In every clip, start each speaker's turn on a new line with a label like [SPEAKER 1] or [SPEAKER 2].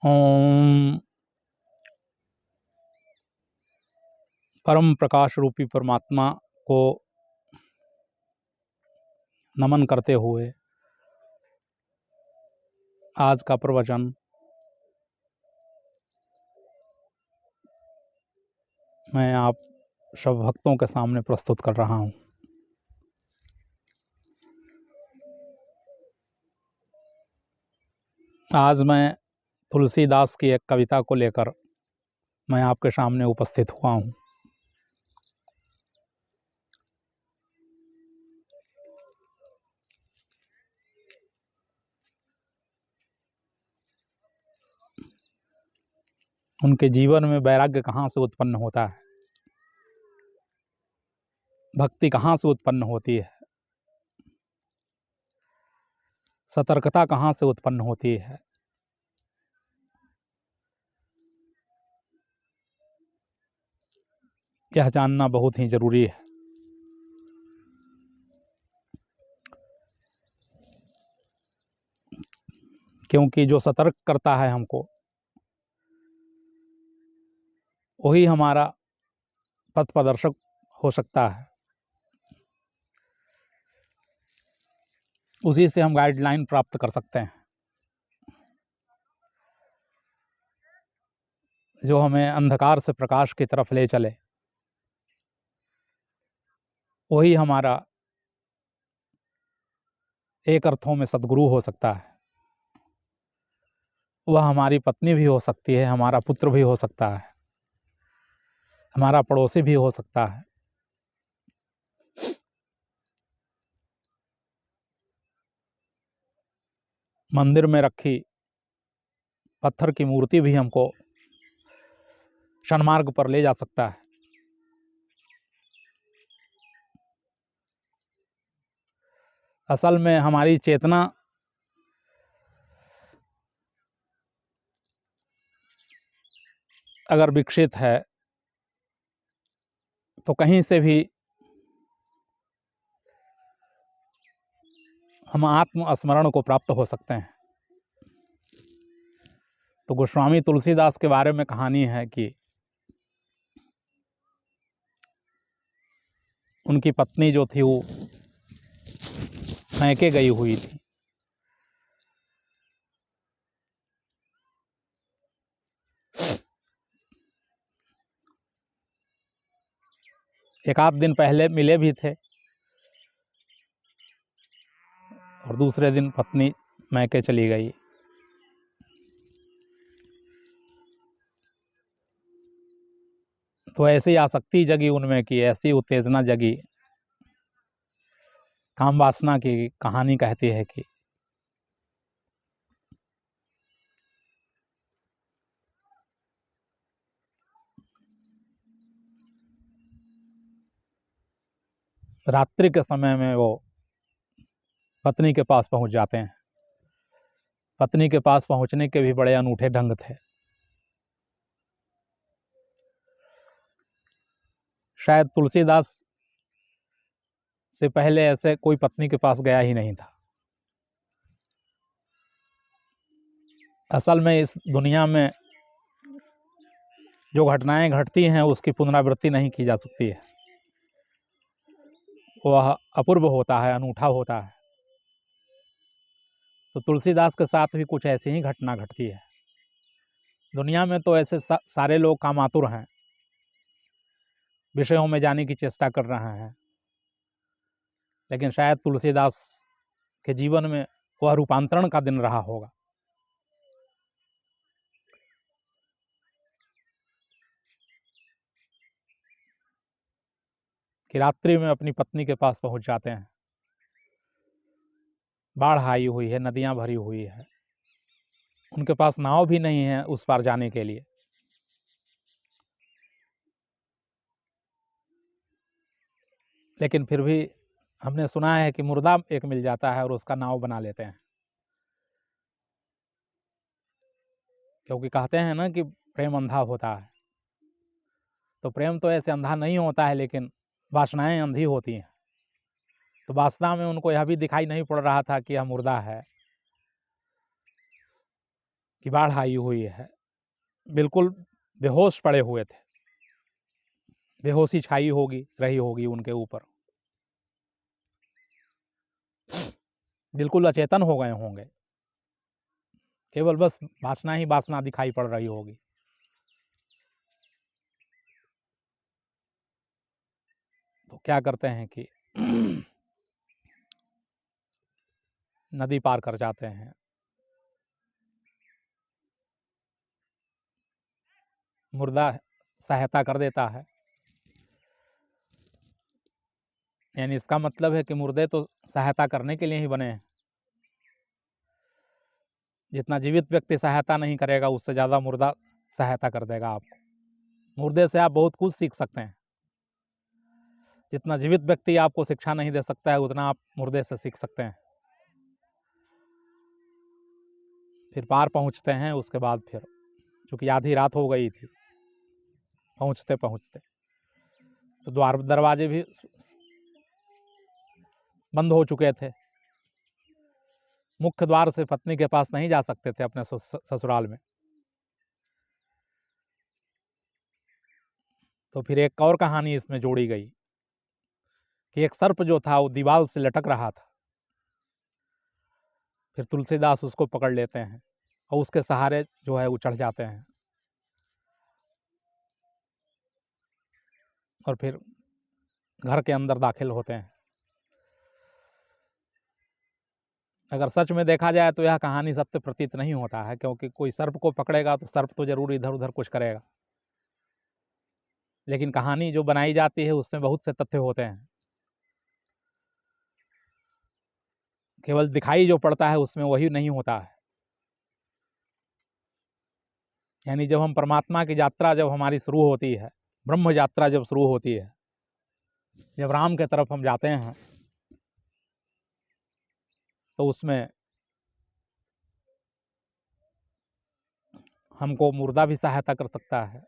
[SPEAKER 1] ओम परम प्रकाश रूपी परमात्मा को नमन करते हुए आज का प्रवचन मैं आप सब भक्तों के सामने प्रस्तुत कर रहा हूँ। आज मैं तुलसीदास की एक कविता को लेकर मैं आपके सामने उपस्थित हुआ हूँ। उनके जीवन में वैराग्य कहाँ से उत्पन्न होता है, भक्ति कहाँ से उत्पन्न होती है, सतर्कता कहाँ से उत्पन्न होती है, यह जानना बहुत ही जरूरी है। क्योंकि जो सतर्क करता है हमको, वही हमारा पथ प्रदर्शक हो सकता है। उसी से हम गाइडलाइन प्राप्त कर सकते हैं, जो हमें अंधकार से प्रकाश की तरफ ले चले। वही हमारा एक अर्थों में सद्गुरु हो सकता है। वह हमारी पत्नी भी हो सकती है, हमारा पुत्र भी हो सकता है, हमारा पड़ोसी भी हो सकता है। मंदिर में रखी पत्थर की मूर्ति भी हमको सन्मार्ग पर ले जा सकता है। असल में हमारी चेतना अगर विकसित है तो कहीं से भी हम आत्म स्मरण को प्राप्त हो सकते हैं। तो गोस्वामी तुलसीदास के बारे में कहानी है कि उनकी पत्नी जो थी वो मैके गई हुई थी। एक आध दिन पहले मिले भी थे और दूसरे दिन पत्नी मैके चली गई। तो ऐसी आसक्ति जगी उनमें कि ऐसी उत्तेजना जगी। काम वासना की कहानी कहती है कि रात्रि के समय में वो पत्नी के पास पहुंच जाते हैं। पत्नी के पास पहुंचने के भी बड़े अनूठे ढंग थे। शायद तुलसीदास से पहले ऐसे कोई पत्नी के पास गया ही नहीं था। असल में इस दुनिया में जो घटनाएं घटती हैं उसकी पुनरावृत्ति नहीं की जा सकती है। वह अपूर्व होता है, अनूठा होता है। तो तुलसीदास के साथ भी कुछ ऐसी ही घटना घटती है। दुनिया में तो ऐसे सारे लोग कामातुर हैं, विषयों में जाने की चेष्टा कर रहे हैं, लेकिन शायद तुलसीदास के जीवन में वह रूपांतरण का दिन रहा होगा। कि रात्रि में अपनी पत्नी के पास पहुंच जाते हैं। बाढ़ आई हुई है, नदियां भरी हुई है, उनके पास नाव भी नहीं है उस पार जाने के लिए। लेकिन फिर भी हमने सुना है कि मुर्दा एक मिल जाता है और उसका नाव बना लेते हैं। क्योंकि कहते हैं ना कि प्रेम अंधा होता है। तो प्रेम तो ऐसे अंधा नहीं होता है, लेकिन वासनाएं अंधी होती हैं। तो वासना में उनको यह भी दिखाई नहीं पड़ रहा था कि यह मुर्दा है। कि बाढ़ आई हुई है, बिल्कुल बेहोश पड़े हुए थे, बेहोशी छाई रही होगी उनके ऊपर, बिल्कुल अचेतन हो गए होंगे, केवल बस वासना ही वासना दिखाई पड़ रही होगी। तो क्या करते हैं कि नदी पार कर जाते हैं, मुर्दा सहायता कर देता है। यानी इसका मतलब है कि मुर्दे तो सहायता करने के लिए ही बने हैं। जितना जीवित व्यक्ति सहायता नहीं करेगा, उससे ज़्यादा मुर्दा सहायता कर देगा आपको। मुर्दे से आप बहुत कुछ सीख सकते हैं। जितना जीवित व्यक्ति आपको शिक्षा नहीं दे सकता है, उतना आप मुर्दे से सीख सकते हैं। फिर पार पहुंचते हैं। उसके बाद फिर चूँकि आधी रात हो गई थी पहुंचते पहुंचते, तो दरवाजे भी बंद हो चुके थे। मुख्य द्वार से पत्नी के पास नहीं जा सकते थे अपने ससुराल में। तो फिर एक और कहानी इसमें जोड़ी गई कि एक सर्प जो था वो दीवार से लटक रहा था। फिर तुलसीदास उसको पकड़ लेते हैं और उसके सहारे जो है वो चढ़ जाते हैं और फिर घर के अंदर दाखिल होते हैं। अगर सच में देखा जाए तो यह कहानी सत्य प्रतीत नहीं होता है, क्योंकि कोई सर्प को पकड़ेगा तो सर्प तो जरूर इधर उधर कुछ करेगा। लेकिन कहानी जो बनाई जाती है उसमें बहुत से तथ्य होते हैं। केवल दिखाई जो पड़ता है उसमें वही नहीं होता है। यानी जब हम परमात्मा की यात्रा जब हमारी शुरू होती है, ब्रह्म यात्रा जब शुरू होती है, जब राम के तरफ हम जाते हैं, तो उसमें हमको मुर्दा भी सहायता कर सकता है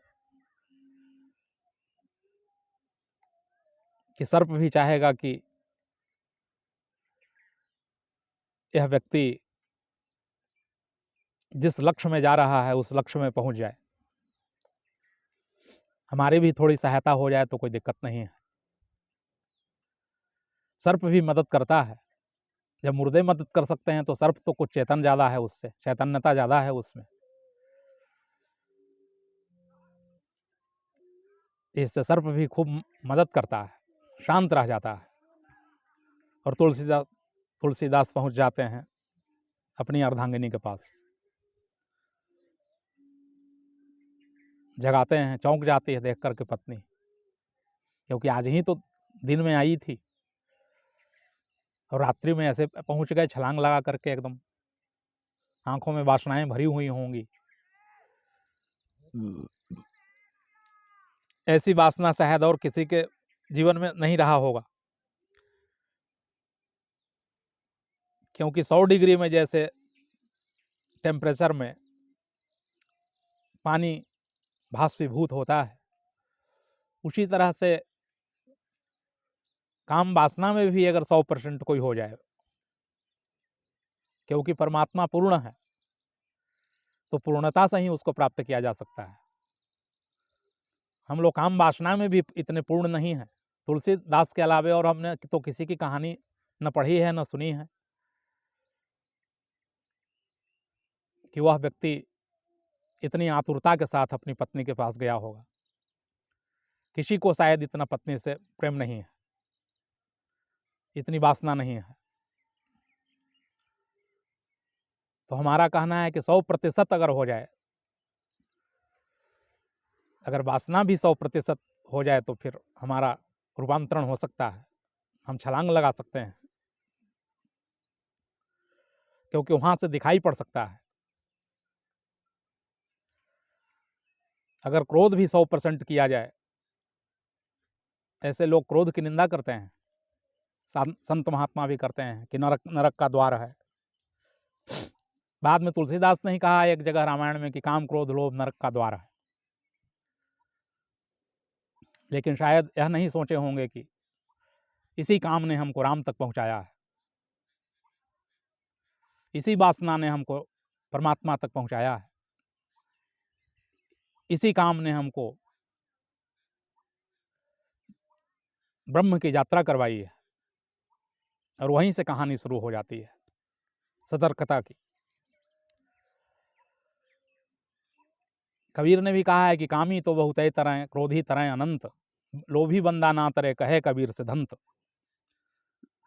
[SPEAKER 1] कि सर्प भी चाहेगा कि यह व्यक्ति जिस लक्ष्य में जा रहा है उस लक्ष्य में पहुंच जाए। हमारी भी थोड़ी सहायता हो जाए तो कोई दिक्कत नहीं है। सर्प भी मदद करता है। जब मुर्दे मदद कर सकते हैं तो सर्प तो कुछ चेतन ज़्यादा है, उससे चैतन्यता ज़्यादा है उसमें, इससे सर्प भी खूब मदद करता है, शांत रह जाता है। और तुलसीदास पहुंच जाते हैं अपनी अर्धांगिनी के पास, जगाते हैं। चौंक जाती है देख करके पत्नी, क्योंकि आज ही तो दिन में आई थी और रात्रि में ऐसे पहुंच गए छलांग लगा करके, एकदम आंखों में वासनाएं भरी हुई होंगी। ऐसी वासना शायद और किसी के जीवन में नहीं रहा होगा, क्योंकि 100 डिग्री में जैसे टेम्परेचर में पानी भाष्पीभूत होता है, उसी तरह से काम वासना में भी अगर 100% कोई हो जाए, क्योंकि परमात्मा पूर्ण है, तो पूर्णता से ही उसको प्राप्त किया जा सकता है। हम लोग काम वासना में भी इतने पूर्ण नहीं है। तुलसीदास के अलावे और हमने तो किसी की कहानी न पढ़ी है न सुनी है कि वह व्यक्ति इतनी आतुरता के साथ अपनी पत्नी के पास गया होगा। किसी को शायद इतना पत्नी से प्रेम नहीं है, इतनी वासना नहीं है। तो हमारा कहना है कि 100% अगर हो जाए, अगर वासना भी 100% हो जाए तो फिर हमारा रूपांतरण हो सकता है, हम छलांग लगा सकते हैं, क्योंकि वहां से दिखाई पड़ सकता है। अगर क्रोध भी 100% किया जाए, ऐसे लोग क्रोध की निंदा करते हैं, संत महात्मा भी करते हैं कि नरक नरक का द्वार है। बाद में तुलसीदास ने ही कहा एक जगह रामायण में कि काम क्रोध लोभ नरक का द्वार है। लेकिन शायद यह नहीं सोचे होंगे कि इसी काम ने हमको राम तक पहुंचाया है, इसी वासना ने हमको परमात्मा तक पहुंचाया है। इसी काम ने हमको ब्रह्म की यात्रा करवाई है और वहीं से कहानी शुरू हो जाती है सतर्कता की। कबीर ने भी कहा है कि कामी तो बहुतै तरह, क्रोधी तरह अनंत, लोभी बंदा ना तरे कहे कबीर सिद्धांत।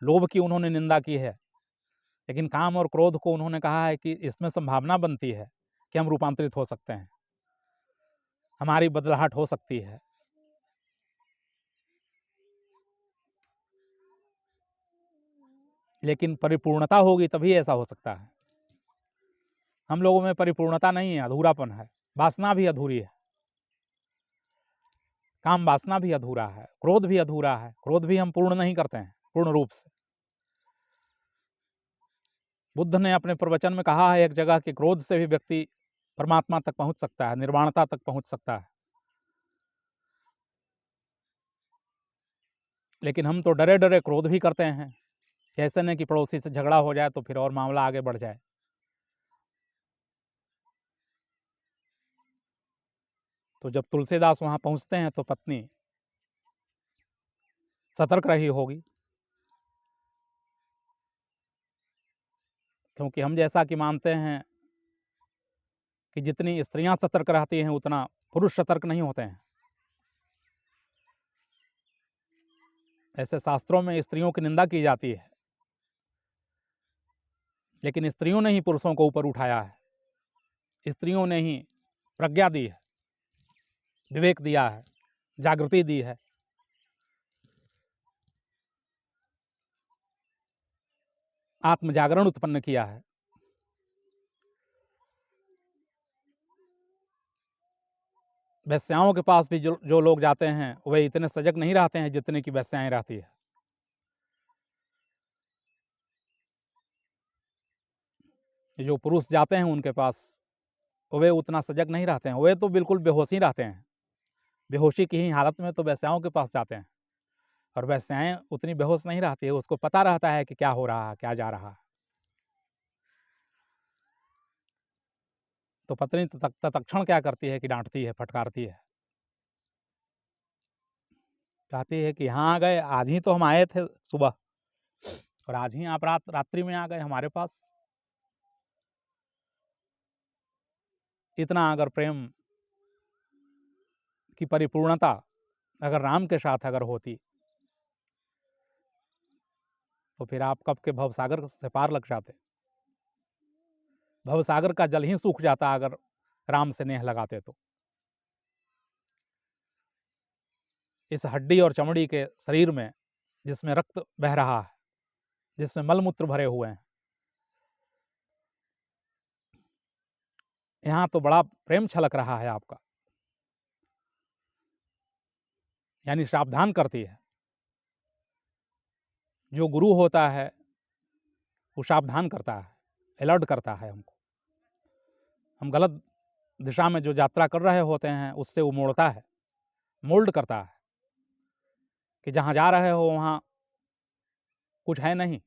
[SPEAKER 1] लोभ की उन्होंने निंदा की है, लेकिन काम और क्रोध को उन्होंने कहा है कि इसमें संभावना बनती है कि हम रूपांतरित हो सकते हैं, हमारी बदलाहट हो सकती है। लेकिन परिपूर्णता होगी तभी ऐसा हो सकता है। हम लोगों में परिपूर्णता नहीं है, अधूरापन है, वासना भी अधूरी है, काम वासना भी अधूरा है, क्रोध भी अधूरा है। क्रोध भी हम पूर्ण नहीं करते हैं पूर्ण रूप से। बुद्ध ने अपने प्रवचन में कहा है एक जगह कि क्रोध से भी व्यक्ति परमात्मा तक पहुंच सकता है, निर्वाणता तक पहुंच सकता है। लेकिन हम तो डरे डरे क्रोध भी करते हैं, कैसे न कि पड़ोसी से झगड़ा हो जाए तो फिर और मामला आगे बढ़ जाए। तो जब तुलसीदास वहां पहुंचते हैं तो पत्नी सतर्क रही होगी, क्योंकि हम जैसा कि मानते हैं कि जितनी स्त्रियां सतर्क रहती हैं उतना पुरुष सतर्क नहीं होते हैं। ऐसे शास्त्रों में स्त्रियों की निंदा की जाती है, लेकिन स्त्रियों ने ही पुरुषों को ऊपर उठाया है, स्त्रियों ने ही प्रज्ञा दी है, विवेक दिया है, जागृति दी है। आत्म जागरण उत्पन्न किया है। वैश्याओं के पास भी जो लोग जाते हैं वे इतने सजग नहीं रहते हैं जितने की वैश्याएं रहती है। जो पुरुष जाते हैं उनके पास वे उतना सजग नहीं रहते हैं, वे तो बिल्कुल बेहोशी रहते हैं। बेहोशी की ही हालत में तो वैश्याओं के पास जाते हैं, और वैश्याएं उतनी बेहोश नहीं रहती है, उसको पता रहता है कि क्या हो रहा है, क्या जा रहा है। तो पत्नी तत्क्षण क्या करती है कि डांटती है, फटकारती है, कहती है कि यहाँ आ गए, आज ही तो हम आए थे सुबह और आज ही आप रात्रि में आ गए हमारे पास। इतना अगर प्रेम की परिपूर्णता अगर राम के साथ अगर होती तो फिर आप कब के भवसागर से पार लग जाते। भवसागर का जल ही सूख जाता अगर राम से नेह लगाते तो। इस हड्डी और चमड़ी के शरीर में जिसमें रक्त बह रहा है, जिसमें मलमूत्र भरे हुए हैं, यहाँ तो बड़ा प्रेम छलक रहा है आपका, यानी सावधान करती है। जो गुरु होता है वो सावधान करता है, अलर्ट करता है हमको। हम गलत दिशा में जो यात्रा कर रहे होते हैं उससे वो मोड़ता है, मोल्ड करता है कि जहाँ जा रहे हो वहाँ कुछ है नहीं,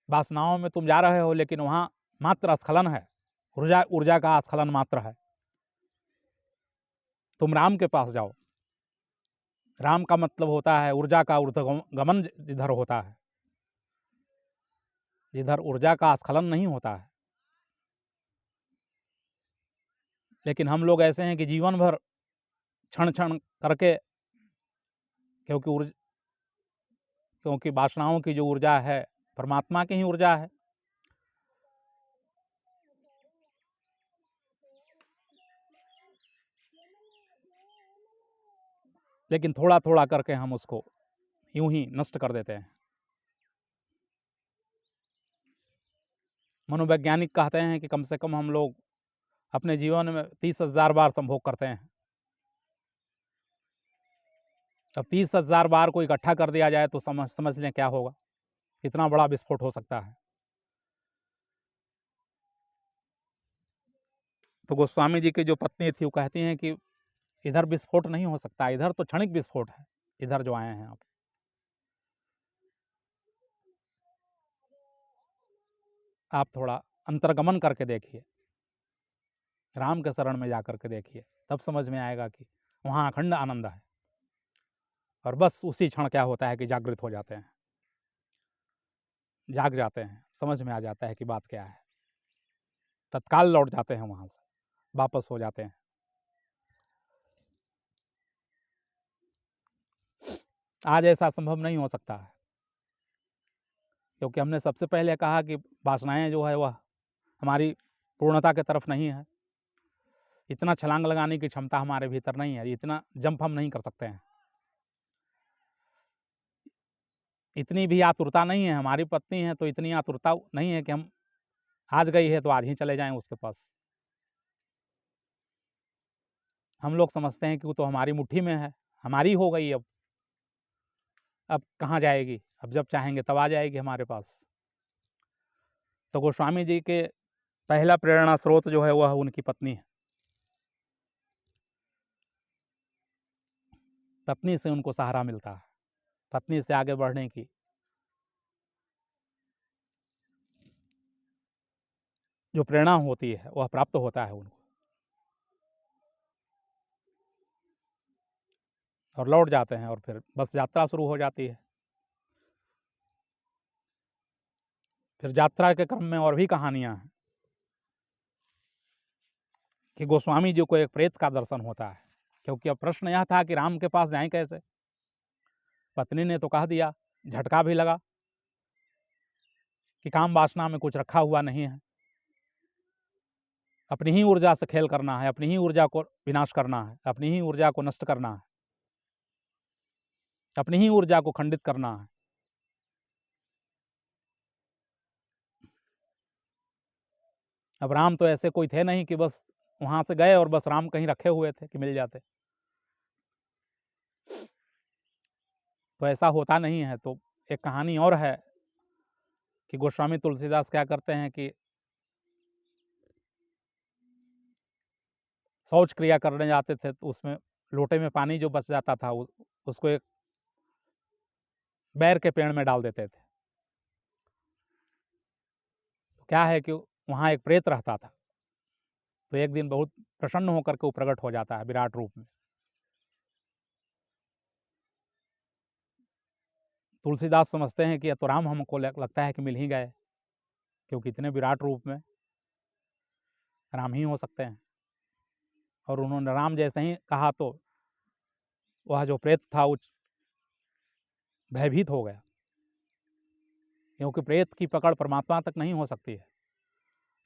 [SPEAKER 1] वासनाओं में तुम जा रहे हो लेकिन वहाँ मात्र स्खलन है, ऊर्जा का स्खलन मात्र है। तुम राम के पास जाओ। राम का मतलब होता है ऊर्जा का ऊर्ध्वगमन, जिधर होता है, जिधर ऊर्जा का स्खलन नहीं होता है। लेकिन हम लोग ऐसे हैं कि जीवन भर क्षण क्षण करके, क्योंकि वासनाओं की जो ऊर्जा है परमात्मा की ही ऊर्जा है, लेकिन थोड़ा थोड़ा करके हम उसको यूं ही नष्ट कर देते हैं। मनोवैज्ञानिक कहते हैं कि कम से कम हम लोग अपने जीवन में 30,000 बार संभोग करते हैं। अब 30,000 बार को इकट्ठा कर दिया जाए तो समझ लें क्या होगा, कितना बड़ा विस्फोट हो सकता है। तो गोस्वामी जी की जो पत्नी थी वो कहती हैं कि इधर विस्फोट नहीं हो सकता, इधर तो क्षणिक विस्फोट है, इधर जो आए हैं आप थोड़ा अंतर्गमन करके देखिए, राम के शरण में जाकर के देखिए, तब समझ में आएगा कि वहाँ अखंड आनंद है। और बस उसी क्षण क्या होता है कि जागृत हो जाते हैं, जाग जाते हैं, समझ में आ जाता है कि बात क्या है, तत्काल लौट जाते हैं, वहाँ से वापस हो जाते हैं। आज ऐसा संभव नहीं हो सकता है, क्योंकि हमने सबसे पहले कहा कि वासनाएं जो है वह हमारी पूर्णता की तरफ नहीं है। इतना छलांग लगाने की क्षमता हमारे भीतर नहीं है, इतना जंप हम नहीं कर सकते हैं, इतनी भी आतुरता नहीं है। हमारी पत्नी है तो इतनी आतुरता नहीं है कि हम आज गई है तो आज ही चले जाएं उसके पास। हम लोग समझते हैं कि वो तो हमारी मुट्ठी में है, हमारी हो गई, अब कहाँ जाएगी, अब जब चाहेंगे तब आ जाएगी हमारे पास। तो गोस्वामी जी के पहला प्रेरणा स्रोत जो है वह उनकी पत्नी है। पत्नी से उनको सहारा मिलता है, पत्नी से आगे बढ़ने की जो प्रेरणा होती है वह प्राप्त होता है उनको, और लौट जाते हैं, और फिर बस यात्रा शुरू हो जाती है। फिर यात्रा के क्रम में और भी कहानियां हैं कि गोस्वामी जी को एक प्रेत का दर्शन होता है, क्योंकि अब प्रश्न यह था कि राम के पास जाएं कैसे। पत्नी ने तो कह दिया, झटका भी लगा कि काम वासना में कुछ रखा हुआ नहीं है, अपनी ही ऊर्जा से खेल करना है, अपनी ही ऊर्जा को विनाश करना है, अपनी ही ऊर्जा को नष्ट करना है, अपनी ही ऊर्जा को खंडित करना है। अब राम तो ऐसे कोई थे नहीं कि बस वहां से गए और बस राम कहीं रखे हुए थे कि मिल जाते, तो ऐसा होता नहीं है। तो एक कहानी और है कि गोस्वामी तुलसीदास क्या करते हैं कि शौच क्रिया करने जाते थे, तो उसमें लोटे में पानी जो बच जाता था उसको एक बैर के पेड़ में डाल देते थे। तो क्या है कि वहाँ एक प्रेत रहता था, तो एक दिन बहुत प्रसन्न होकर के वो प्रकट हो जाता है विराट रूप में। तुलसीदास समझते हैं कि तो राम हमको लगता है कि मिल ही गए, क्योंकि इतने विराट रूप में राम ही हो सकते हैं। और उन्होंने राम जैसे ही कहा तो वह जो प्रेत था वो भयभीत हो गया, क्योंकि प्रेत की पकड़ परमात्मा तक नहीं हो सकती है।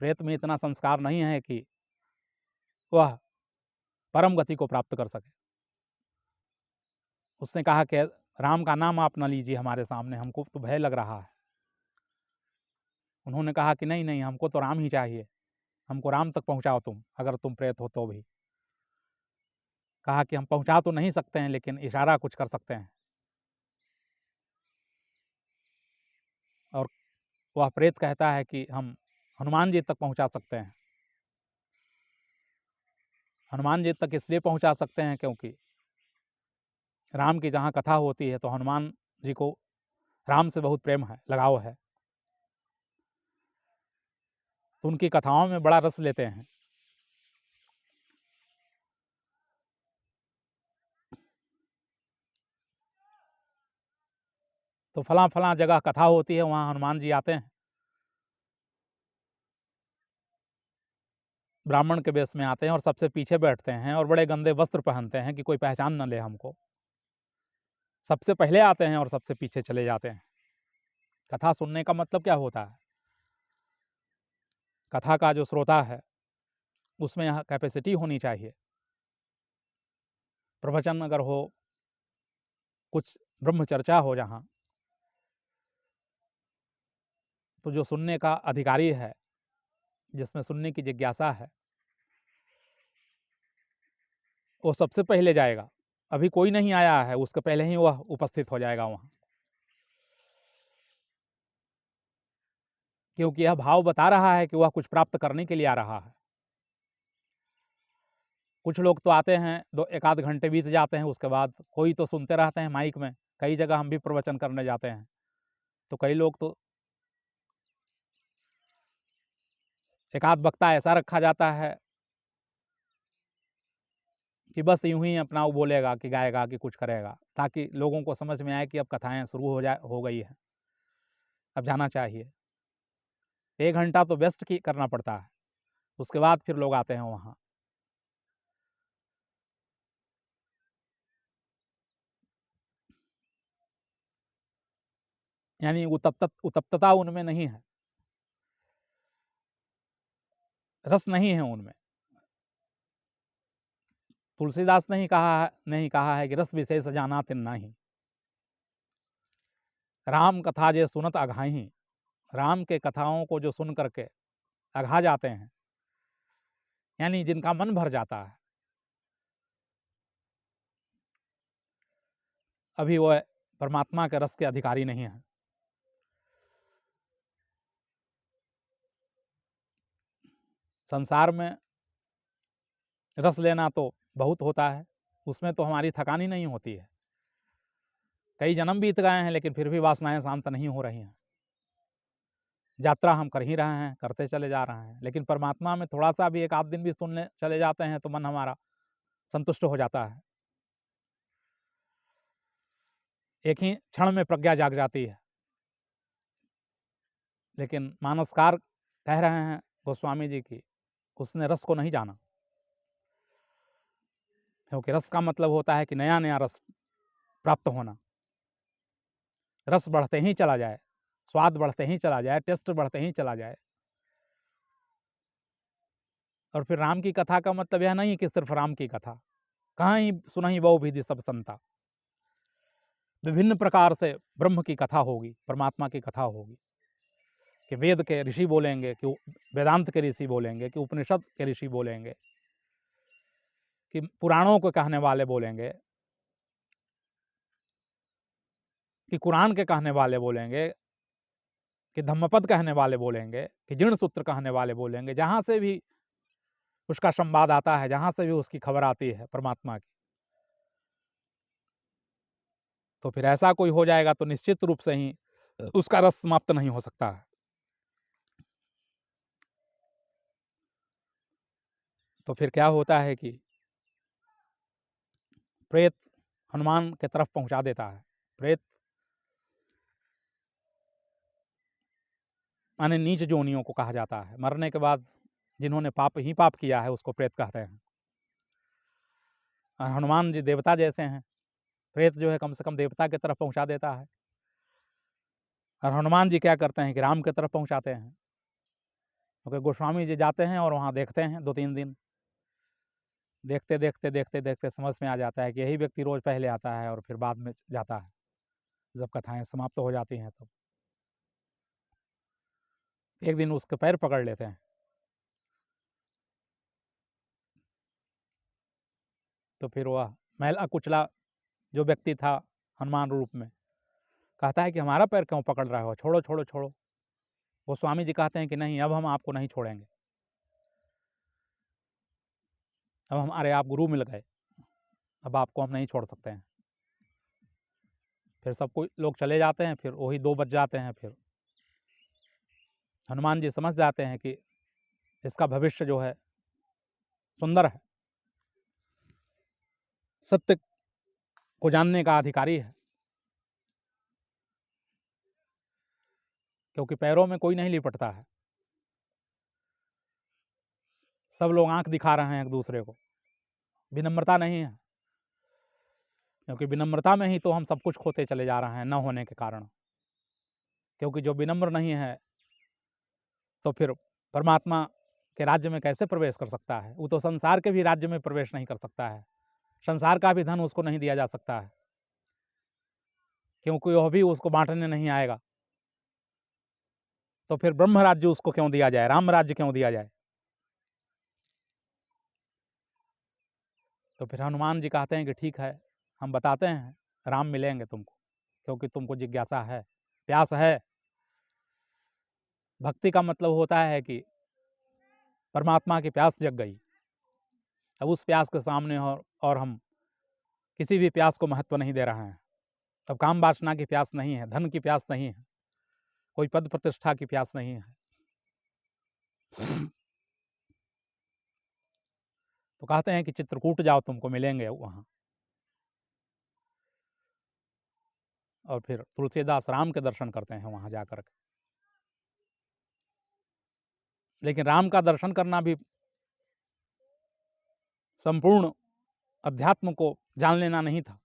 [SPEAKER 1] प्रेत में इतना संस्कार नहीं है कि वह परम गति को प्राप्त कर सके। उसने कहा कि राम का नाम आप न लीजिए हमारे सामने, हमको तो भय लग रहा है। उन्होंने कहा कि नहीं नहीं, हमको तो राम ही चाहिए, हमको राम तक पहुंचाओ तुम, अगर तुम प्रेत हो तो भी। कहा कि हम पहुंचा तो नहीं सकते हैं, लेकिन इशारा कुछ कर सकते हैं। और वह प्रेत कहता है कि हम हनुमान जी तक पहुंचा सकते हैं। हनुमान जी तक इसलिए पहुंचा सकते हैं क्योंकि राम की जहाँ कथा होती है तो हनुमान जी को राम से बहुत प्रेम है, लगाव है, तो उनकी कथाओं में बड़ा रस लेते हैं। तो फलां फलां जगह कथा होती है, वहाँ हनुमान जी आते हैं, ब्राह्मण के वेश में आते हैं और सबसे पीछे बैठते हैं और बड़े गंदे वस्त्र पहनते हैं कि कोई पहचान न ले हमको। सबसे पहले आते हैं और सबसे पीछे चले जाते हैं। कथा सुनने का मतलब क्या होता है? कथा का जो श्रोता है उसमें यह कैपेसिटी होनी चाहिए। प्रवचन अगर हो, कुछ ब्रह्म चर्चा हो जहाँ, तो जो सुनने का अधिकारी है, जिसमें सुनने की जिज्ञासा है, वो सबसे पहले जाएगा। अभी कोई नहीं आया है, उसके पहले ही वह उपस्थित हो जाएगा वहाँ, क्योंकि यह भाव बता रहा है कि वह कुछ प्राप्त करने के लिए आ रहा है। कुछ लोग तो आते हैं, दो एक आध घंटे बीत जाते हैं, उसके बाद कोई तो सुनते रहते हैं माइक में। कई जगह हम भी प्रवचन करने जाते हैं, तो कई लोग तो एक आध वक्ता ऐसा रखा जाता है कि बस यूं ही अपना वो बोलेगा कि गाएगा कि कुछ करेगा, ताकि लोगों को समझ में आए कि अब कथाएं शुरू हो गई है, अब जाना चाहिए। 1 घंटा तो व्यस्त की करना पड़ता है, उसके बाद फिर लोग आते हैं वहाँ। यानी उत्तप्तता उनमें नहीं है, रस नहीं है उनमें। तुलसीदास नहीं कहा है कि रस विशेष जाना तिन नाही, राम कथा जे सुनत अघाही। राम के कथाओं को जो सुन करके अघा जाते हैं, यानी जिनका मन भर जाता है, अभी वह परमात्मा के रस के अधिकारी नहीं है। संसार में रस लेना तो बहुत होता है, उसमें तो हमारी थकानी नहीं होती है। कई जन्म बीत गए हैं, लेकिन फिर भी वासनाएं शांत नहीं हो रही हैं। यात्रा हम कर ही रहे हैं, करते चले जा रहे हैं, लेकिन परमात्मा में थोड़ा सा भी एक आध दिन भी सुनने चले जाते हैं तो मन हमारा संतुष्ट हो जाता है। एक ही क्षण में प्रज्ञा जाग जाती है। लेकिन मानसकार कह रहे हैं गोस्वामी जी की, उसने रस को नहीं जाना, क्योंकि रस का मतलब होता है कि नया नया रस प्राप्त होना। रस बढ़ते ही चला जाए, स्वाद बढ़ते ही चला जाए, टेस्ट बढ़ते ही चला जाए। और फिर राम की कथा का मतलब यह नहीं कि सिर्फ राम की कथा, कहाँ ही सुनहि बहु विधि सब संता, विभिन्न प्रकार से ब्रह्म की कथा होगी, परमात्मा की कथा होगी, कि वेद के ऋषि बोलेंगे, कि वेदांत के ऋषि बोलेंगे, कि उपनिषद के ऋषि बोलेंगे, कि पुराणों को कहने वाले बोलेंगे, कि कुरान के कहने वाले बोलेंगे, कि धम्मपद कहने वाले बोलेंगे, कि जीर्ण सूत्र कहने वाले बोलेंगे। जहाँ से भी उसका संवाद आता है, जहाँ से भी उसकी खबर आती है परमात्मा की, तो फिर ऐसा कोई हो जाएगा तो निश्चित रूप से ही उसका रस समाप्त नहीं हो सकता है। तो फिर क्या होता है कि प्रेत हनुमान के तरफ पहुंचा देता है। प्रेत माने नीच जोनियों को कहा जाता है, मरने के बाद जिन्होंने पाप ही पाप किया है उसको प्रेत कहते हैं। और हनुमान जी देवता जैसे हैं, प्रेत जो है कम से कम देवता की तरफ पहुंचा देता है। और हनुमान जी क्या करते हैं कि राम की तरफ पहुंचाते हैं, क्योंकि गोस्वामी जी जाते हैं और वहाँ देखते हैं 2-3 दिन, देखते देखते देखते देखते समझ में आ जाता है कि यही व्यक्ति रोज पहले आता है और फिर बाद में जाता है, जब कथाएं समाप्त हो जाती हैं। तब एक दिन उसके पैर पकड़ लेते हैं, तो फिर वह मैला कुचला जो व्यक्ति था हनुमान रूप में कहता है कि हमारा पैर क्यों पकड़ रहे हो, छोड़ो छोड़ो छोड़ो। गोस्वामी जी कहते हैं कि नहीं, अब हम आपको नहीं छोड़ेंगे, अब हमारे आप गुरु मिल गए, अब आपको हम नहीं छोड़ सकते हैं। फिर सब कोई लोग चले जाते हैं, फिर वही 2 बज जाते हैं। फिर हनुमान जी समझ जाते हैं कि इसका भविष्य जो है सुंदर है, सत्य को जानने का अधिकारी है, क्योंकि पैरों में कोई नहीं लिपटता है, सब लोग आंख दिखा रहे हैं एक दूसरे को, विनम्रता नहीं है, क्योंकि विनम्रता में ही तो हम सब कुछ खोते चले जा रहे हैं न होने के कारण। क्योंकि जो विनम्र नहीं है तो फिर परमात्मा के राज्य में कैसे प्रवेश कर सकता है? वो तो संसार के भी राज्य में प्रवेश नहीं कर सकता है, संसार का भी धन उसको नहीं दिया जा सकता है, क्योंकि वह भी उसको बांटने नहीं आएगा। तो फिर ब्रह्म राज्य उसको क्यों दिया जाए, राम राज्य क्यों दिया जाए? तो फिर हनुमान जी कहते हैं कि ठीक है, हम बताते हैं, राम मिलेंगे तुमको, क्योंकि तुमको जिज्ञासा है, प्यास है। भक्ति का मतलब होता है कि परमात्मा की प्यास जग गई, अब उस प्यास के सामने और हम किसी भी प्यास को महत्व नहीं दे रहे हैं। अब काम वासना की प्यास नहीं है, धन की प्यास नहीं है, कोई पद प्रतिष्ठा की प्यास नहीं है। तो कहते हैं कि चित्रकूट जाओ, तुमको मिलेंगे वहाँ। और फिर तुलसीदास राम के दर्शन करते हैं वहाँ जाकर के। लेकिन राम का दर्शन करना भी संपूर्ण अध्यात्म को जान लेना नहीं था।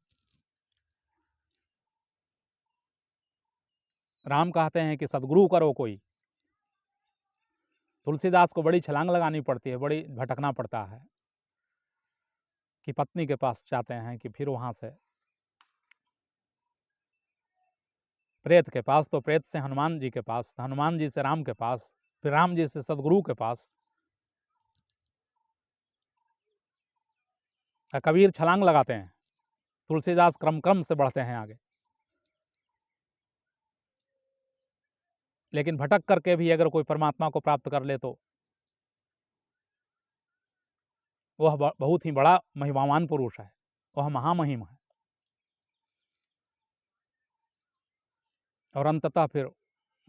[SPEAKER 1] राम कहते हैं कि सद्गुरु करो कोई। तुलसीदास को बड़ी छलांग लगानी पड़ती है, बड़ी भटकना पड़ता है कि पत्नी के पास जाते हैं, कि फिर वहाँ से प्रेत के पास, तो प्रेत से हनुमान जी के पास, हनुमान जी से राम के पास, फिर राम जी से सद्गुरु के पास। कबीर छलांग लगाते हैं, तुलसीदास क्रम क्रम से बढ़ते हैं आगे। लेकिन भटक करके भी अगर कोई परमात्मा को प्राप्त कर ले तो वह बहुत ही बड़ा महिमावान पुरुष है, वह महामहिम है। और अंततः फिर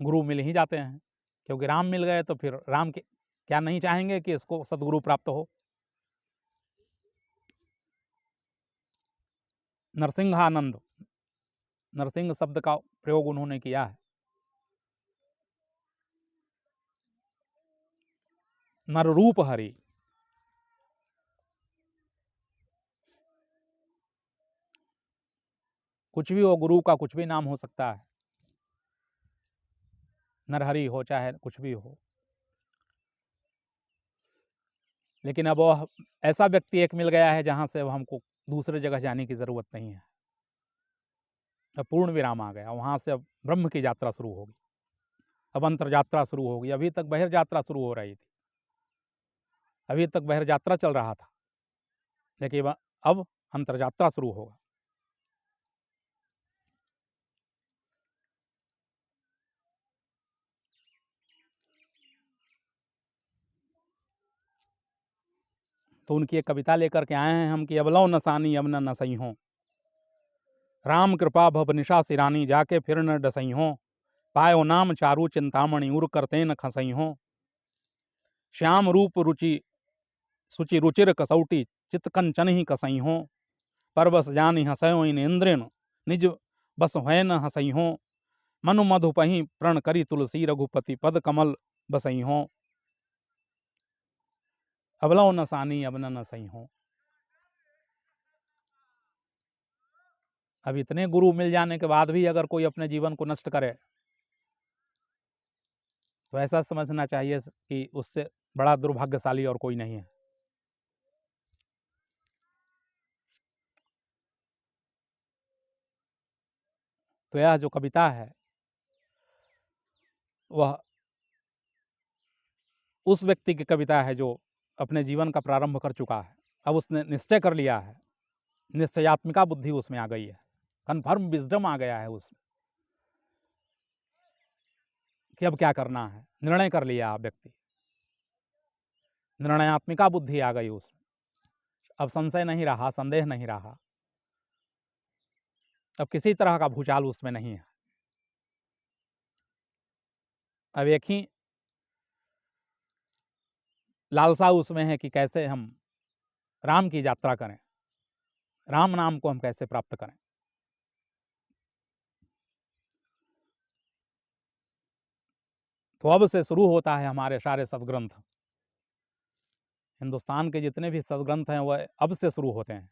[SPEAKER 1] गुरु मिल ही जाते हैं, क्योंकि राम मिल गए तो फिर राम के क्या नहीं चाहेंगे कि इसको सद्गुरु प्राप्त हो। नरसिंहानंद, नरसिंह शब्द का प्रयोग उन्होंने किया है। नर रूप हरि, कुछ भी हो, गुरु का कुछ भी नाम हो सकता है, नरहरि हो चाहे कुछ भी हो। लेकिन अब वह ऐसा व्यक्ति एक मिल गया है जहां से अब हमको दूसरे जगह जाने की जरूरत नहीं है। अब पूर्ण विराम आ गया, वहां से अब ब्रह्म की यात्रा शुरू होगी, अब अंतर यात्रा शुरू होगी। अभी तक बहिर् यात्रा शुरू हो रही थी, अभी तक बहिर् यात्रा चल रहा था, लेकिन अब अंतर यात्रा शुरू होगा। तो उनकी एक कविता लेकर के आए हैं हम कि अबलौ नसानी अब न नसई हो, राम कृपा भव निशा सिरानी, जाके फिर न डसई हो, पायो नाम चारु चिंतामणि, उर करते न खसई हो, श्याम रूप रुचि सुचि रुचिर कसौटी, चित कंचन ही कसई हो, पर बस जानी हसयो इन इंद्रेन, निज बस है न हसई हो, मनु मधुपहि प्रण करी तुलसी, रघुपति पद कमल बसई हो, अबलौ नसानी अब न नसई हो। अब इतने गुरु मिल जाने के बाद भी अगर कोई अपने जीवन को नष्ट करे तो ऐसा समझना चाहिए कि उससे बड़ा दुर्भाग्यशाली और कोई नहीं है। तो यह जो कविता है वह उस व्यक्ति की कविता है जो अपने जीवन का प्रारंभ कर चुका है। अब उसने निश्चय कर लिया है, निश्चयात्मिका बुद्धि उसमें आ गई है, कन्फर्म विजडम आ गया है उसमें कि अब क्या करना है। निर्णय कर लिया व्यक्ति, निर्णयात्मिका बुद्धि आ गई उसमें। अब संशय नहीं रहा, संदेह नहीं रहा, अब किसी तरह का भूचाल उसमें नहीं है। अब एक ही लालसा उसमें है कि कैसे हम राम की यात्रा करें, राम नाम को हम कैसे प्राप्त करें। तो अब से शुरू होता है हमारे सारे सदग्रंथ, हिंदुस्तान के जितने भी सदग्रंथ हैं वह अब से शुरू होते हैं।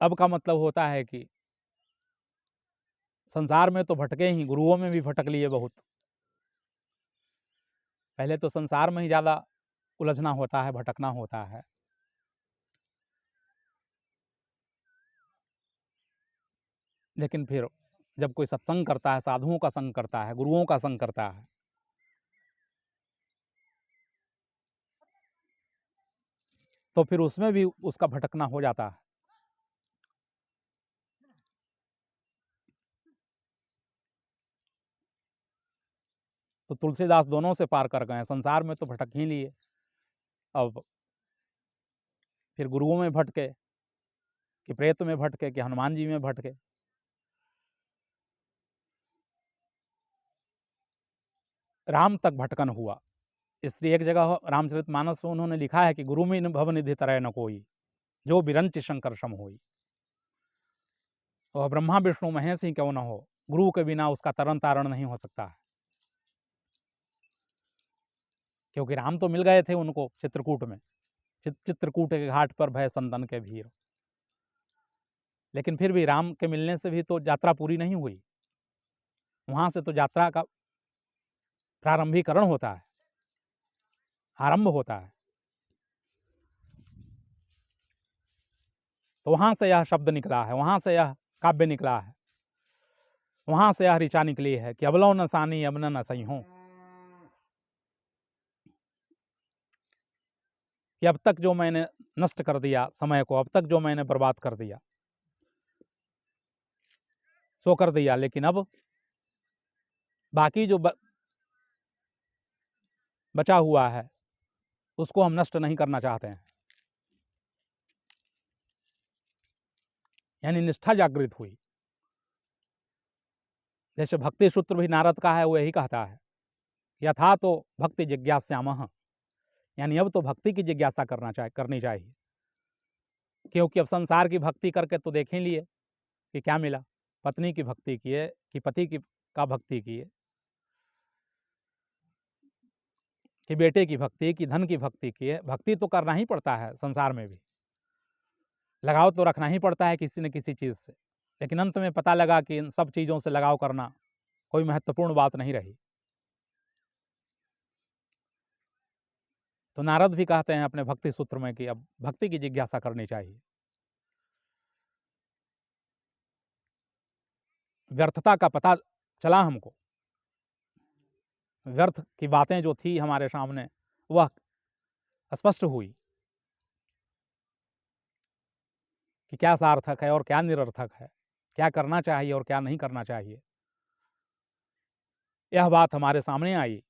[SPEAKER 1] अब का मतलब होता है कि संसार में तो भटके ही, गुरुओं में भी भटक लिए बहुत। पहले तो संसार में ही ज़्यादा उलझना होता है, भटकना होता है। लेकिन फिर जब कोई सत्संग करता है, साधुओं का संग करता है, गुरुओं का संग करता है, तो फिर उसमें भी उसका भटकना हो जाता है। तो तुलसीदास दोनों से पार कर गए, संसार में तो भटक ही लिए, अब फिर गुरुओं में भटके, कि प्रेत में भटके, कि हनुमान जी में भटके। राम तक भटकन हुआ, इसलिए एक जगह रामचरितमानस में उन्होंने लिखा है कि गुरु में भवनिधि तरह न कोई, जो बिरंच शंकर सम होई। वह ब्रह्मा विष्णु महेश ही क्यों न हो, गुरु के बिना उसका तरन तारण नहीं हो सकता है। क्योंकि राम तो मिल गए थे उनको चित्रकूट में, चित्रकूट के घाट पर भय संदन के भीर, लेकिन फिर भी राम के मिलने से भी तो यात्रा पूरी नहीं हुई। वहां से तो यात्रा का प्रारंभीकरण होता है, आरंभ होता है। तो वहां से यह शब्द निकला है, वहां से यह काव्य निकला है, वहां से यह ऋचा निकली है कि अबलो न सानी अबन न सही हो, कि अब तक जो मैंने नष्ट कर दिया समय को, अब तक जो मैंने बर्बाद कर दिया सो कर दिया, लेकिन अब बाकी जो बचा हुआ है उसको हम नष्ट नहीं करना चाहते हैं। यानी निष्ठा जागृत हुई। जैसे भक्ति सूत्र भी नारद का है, वो यही कहता है, यथा तो भक्ति जिज्ञास्यामः, यानी अब तो भक्ति की जिज्ञासा करनी चाहिए। क्योंकि अब संसार की भक्ति करके तो देख ही लिए कि क्या मिला, पत्नी की भक्ति किए कि पति की का भक्ति किए, कि बेटे की भक्ति, कि धन की भक्ति किए। भक्ति तो करना ही पड़ता है, संसार में भी लगाव तो रखना ही पड़ता है किसी न किसी चीज से, लेकिन अंत में पता लगा कि इन सब चीजों से लगाव करना कोई महत्वपूर्ण बात नहीं रही। तो नारद भी कहते हैं अपने भक्ति सूत्र में कि अब भक्ति की जिज्ञासा करनी चाहिए। व्यर्थता का पता चला हमको, व्यर्थ की बातें जो थी हमारे सामने वह स्पष्ट हुई कि क्या सार्थक है और क्या निरर्थक है, क्या करना चाहिए और क्या नहीं करना चाहिए। यह बात हमारे सामने आई।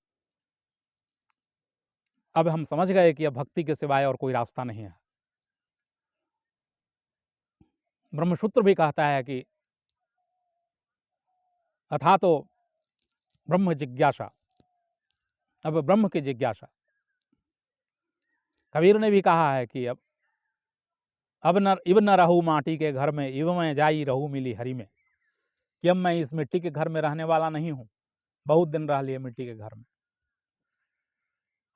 [SPEAKER 1] अब हम समझ गए कि अब भक्ति के सिवाय और कोई रास्ता नहीं है। ब्रह्मसूत्र भी कहता है कि अथा तो ब्रह्म जिज्ञासा, अब ब्रह्म की जिज्ञासा। कबीर ने भी कहा है कि अब न रहूं माटी के घर में, इव मैं जाई रहूं मिली हरि में, कि अब मैं इस मिट्टी के घर में रहने वाला नहीं हूं, बहुत दिन रह लिए मिट्टी के घर में,